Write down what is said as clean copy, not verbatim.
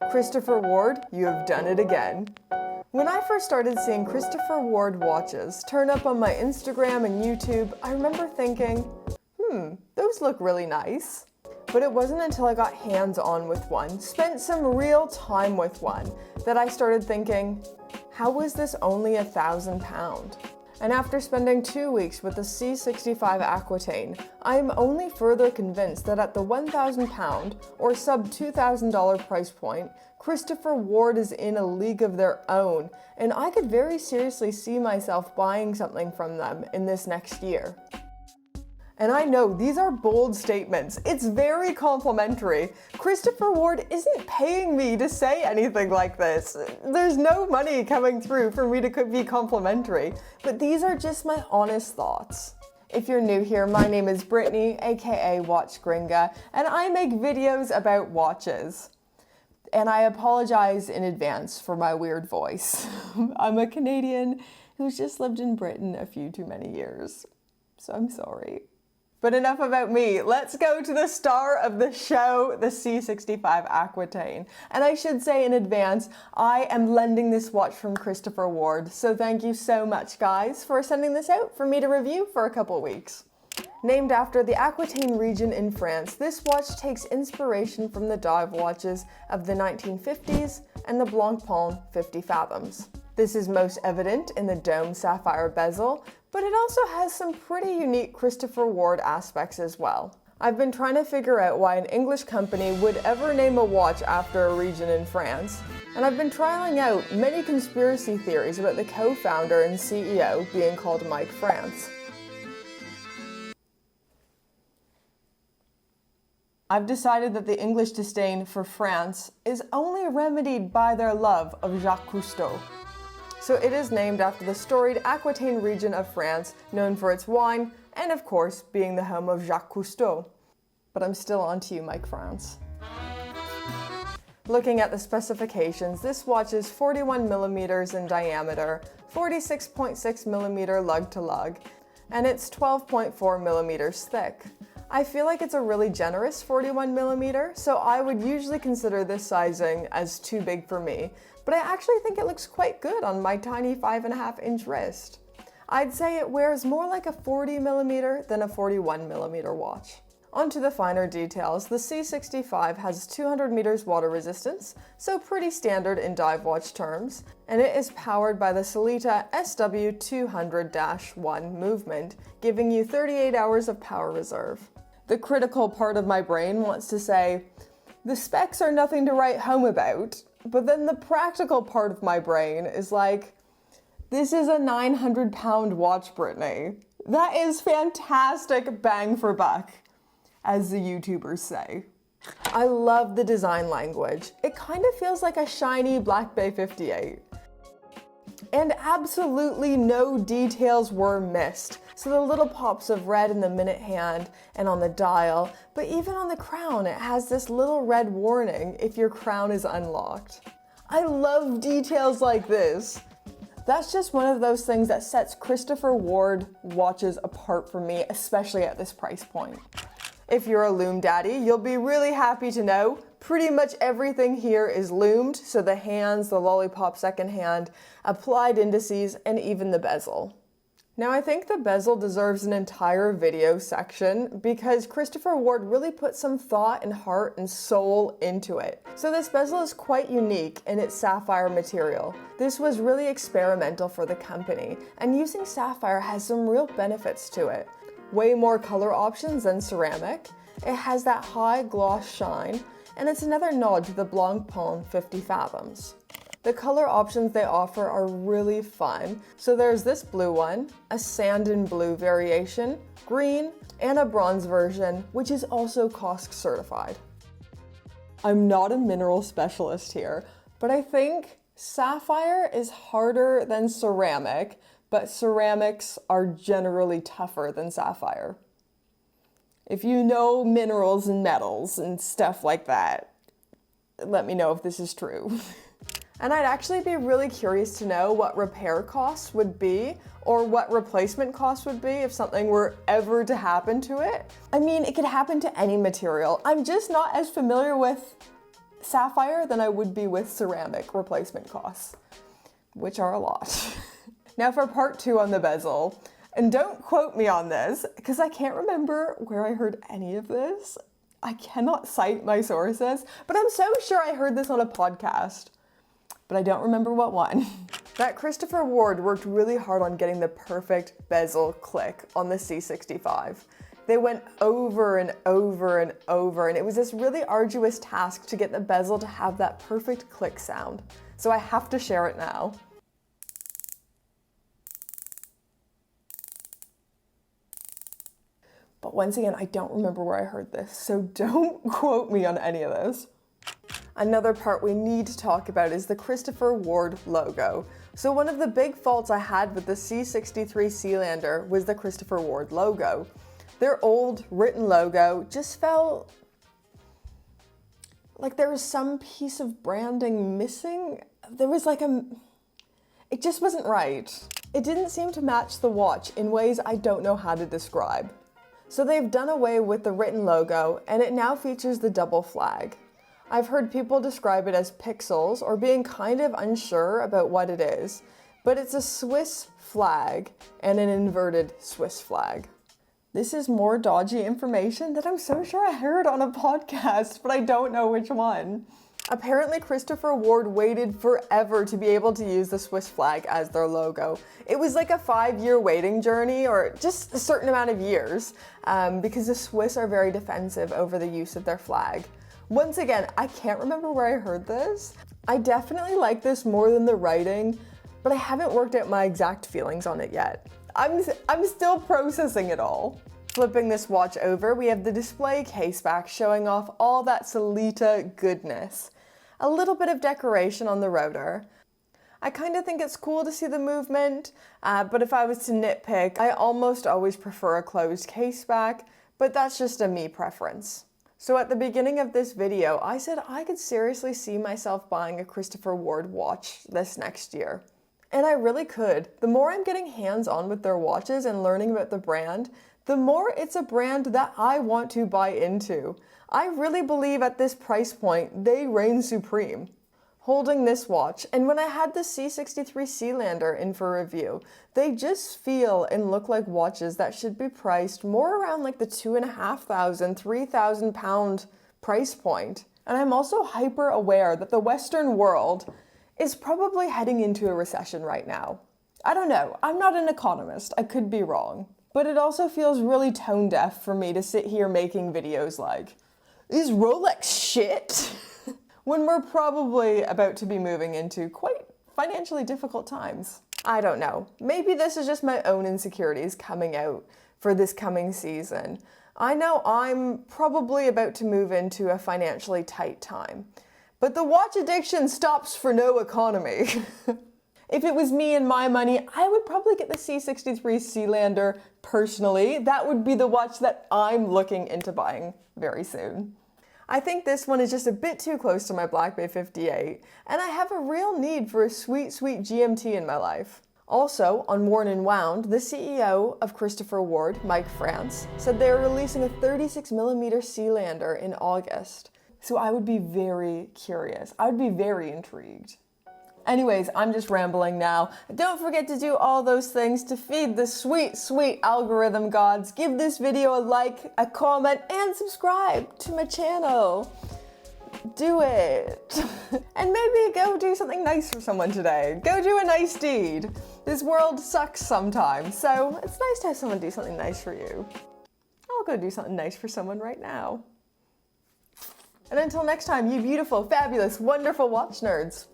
Christopher Ward, you have done it again. When I first started seeing Christopher Ward watches turn up on my Instagram and YouTube, I remember thinking, those look really nice. But it wasn't until I got hands-on with one, spent some real time with one, that I started thinking, how was this only £1,000? And after spending 2 weeks with the C65 Aquitaine, I am only further convinced that at the £1,000 or sub $2,000 price point, Christopher Ward is in a league of their own, and I could very seriously see myself buying something from them in this next year. And I know these are bold statements. It's very complimentary. Christopher Ward isn't paying me to say anything like this. There's no money coming through for me to be complimentary, but these are just my honest thoughts. If you're new here, my name is Brittany, aka Watch Gringa, and I make videos about watches. And I apologize in advance for my weird voice. I'm a Canadian who's just lived in Britain a few too many years, so I'm sorry. But enough about me, let's go to the star of the show, the C65 Aquitaine. And I should say in advance, I am lending this watch from Christopher Ward, so thank you so much guys for sending this out for me to review for a couple weeks. Named after the Aquitaine region in France, this watch takes inspiration from the dive watches of the 1950s and the Blancpain 50 Fathoms. This is most evident in the dome sapphire bezel, but it also has some pretty unique Christopher Ward aspects as well. I've been trying to figure out why an English company would ever name a watch after a region in France, and I've been trialing out many conspiracy theories about the co-founder and CEO being called Mike France. I've decided that the English disdain for France is only remedied by their love of Jacques Cousteau. So it is named after the storied Aquitaine region of France, known for its wine, and of course, being the home of Jacques Cousteau. But I'm still on to you, Mike France. Looking at the specifications, this watch is 41 millimeters in diameter, 46.6 millimeter lug to lug, and it's 12.4 millimeters thick. I feel like it's a really generous 41 millimeter, so I would usually consider this sizing as too big for me, but I actually think it looks quite good on my tiny 5.5 inch wrist. I'd say it wears more like a 40 millimeter than a 41 millimeter watch. On to the finer details, the C65 has 200 meters water resistance, so pretty standard in dive watch terms, and it is powered by the Sellita SW200-1 movement, giving you 38 hours of power reserve. The critical part of my brain wants to say, the specs are nothing to write home about, but then the practical part of my brain is like, this is a 900-pound watch, Brittany. That is fantastic bang for buck, as the YouTubers say. I love the design language. It kind of feels like a shiny Black Bay 58. And absolutely no details were missed. So the little pops of red in the minute hand and on the dial, but even on the crown, it has this little red warning if your crown is unlocked. I love details like this. That's just one of those things that sets Christopher Ward watches apart from me, especially at this price point. If you're a loom daddy, you'll be really happy to know pretty much everything here is loomed, so the hands, the lollipop second hand, applied indices, and even the bezel. Now I think the bezel deserves an entire video section because Christopher Ward really put some thought and heart and soul into it. So this bezel is quite unique in its sapphire material. This was really experimental for the company, and using sapphire has some real benefits to it. Way more color options than ceramic, it has that high gloss shine, and it's another nod to the Blancpain 50 Fathoms. The color options they offer are really fun. So there's this blue one, a sand and blue variation, green, and a bronze version, which is also COSC certified. I'm not a mineral specialist here, but I think sapphire is harder than ceramic, but ceramics are generally tougher than sapphire. If you know minerals and metals and stuff like that, let me know if this is true. And I'd actually be really curious to know what repair costs would be or what replacement costs would be if something were ever to happen to it. I mean, it could happen to any material. I'm just not as familiar with sapphire than I would be with ceramic replacement costs, which are a lot. Now for part 2 on the bezel, and don't quote me on this, because I can't remember where I heard any of this. I cannot cite my sources, but I'm so sure I heard this on a podcast, but I don't remember what one. That Christopher Ward worked really hard on getting the perfect bezel click on the C65. They went over and over and over, and it was this really arduous task to get the bezel to have that perfect click sound. So I have to share it now. But once again, I don't remember where I heard this, so don't quote me on any of this. Another part we need to talk about is the Christopher Ward logo. So one of the big faults I had with the C63 Sealander was the Christopher Ward logo. Their old written logo just felt like there was some piece of branding missing. There was like it just wasn't right. It didn't seem to match the watch in ways I don't know how to describe. So they've done away with the written logo, and it now features the double flag. I've heard people describe it as pixels or being kind of unsure about what it is, but it's a Swiss flag and an inverted Swiss flag. This is more dodgy information that I'm so sure I heard on a podcast, but I don't know which one. Apparently, Christopher Ward waited forever to be able to use the Swiss flag as their logo. It was like a 5-year waiting journey, or just a certain amount of years, because the Swiss are very defensive over the use of their flag. Once again, I can't remember where I heard this. I definitely like this more than the writing, but I haven't worked out my exact feelings on it yet. I'm still processing it all. Flipping this watch over, we have the display case back showing off all that Sellita goodness. A little bit of decoration on the rotor. I kind of think it's cool to see the movement, but if I was to nitpick, I almost always prefer a closed case back, but that's just a me preference. So at the beginning of this video, I said I could seriously see myself buying a Christopher Ward watch this next year. And I really could. The more I'm getting hands-on with their watches and learning about the brand, the more it's a brand that I want to buy into. I really believe at this price point, they reign supreme. Holding this watch, and when I had the C63 Sealander in for review, they just feel and look like watches that should be priced more around like the £2,500, £3,000 price point. And I'm also hyper aware that the Western world is probably heading into a recession right now. I don't know, I'm not an economist, I could be wrong. But it also feels really tone deaf for me to sit here making videos like, is Rolex shit? When we're probably about to be moving into quite financially difficult times. I don't know, maybe this is just my own insecurities coming out for this coming season. I know I'm probably about to move into a financially tight time, but the watch addiction stops for no economy. If it was me and my money, I would probably get the C63 Sealander personally. That would be the watch that I'm looking into buying very soon. I think this one is just a bit too close to my Black Bay 58, and I have a real need for a sweet, sweet GMT in my life. Also, on Worn and Wound, the CEO of Christopher Ward, Mike France, said they are releasing a 36mm Sealander in August. So I would be very curious. I would be very intrigued. Anyways, I'm just rambling now. Don't forget to do all those things to feed the sweet, sweet algorithm gods. Give this video a like, a comment, and subscribe to my channel. Do it. And maybe go do something nice for someone today. Go do a nice deed. This world sucks sometimes, so it's nice to have someone do something nice for you. I'll go do something nice for someone right now. And until next time, you beautiful, fabulous, wonderful watch nerds.